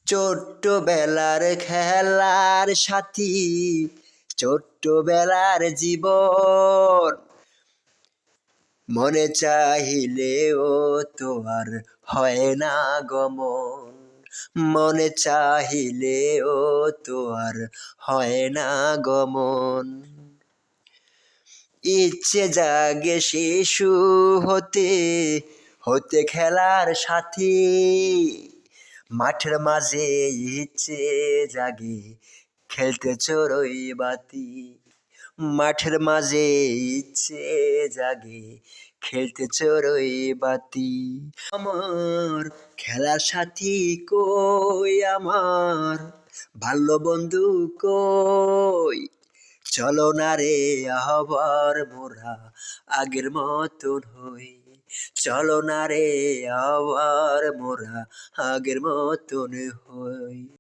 ছোট্টবেলার খেলার সাথী, ছোট্টবেলার জীবন, মনে চাহিলেও তো আর হয় না গমন। মনে চাহিলেও তো আর হয় না গমন। ইচ্ছে জাগে শিশু হতে, হতে খেলার সাথী। মাঠের মাঝে ইচ্ছে জাগে খেলতে চড়ুই বাতি। মাঠের মাঝে ইচ্ছে জাগে খেলতে চড়ুই বাতি। আমার খেলার সাথী কই, আমার বাল্য বন্ধু কই? চলো না রে আবার মোরা আগের মতন হই। চলো না রে আবার মোরা আগের মতন হই।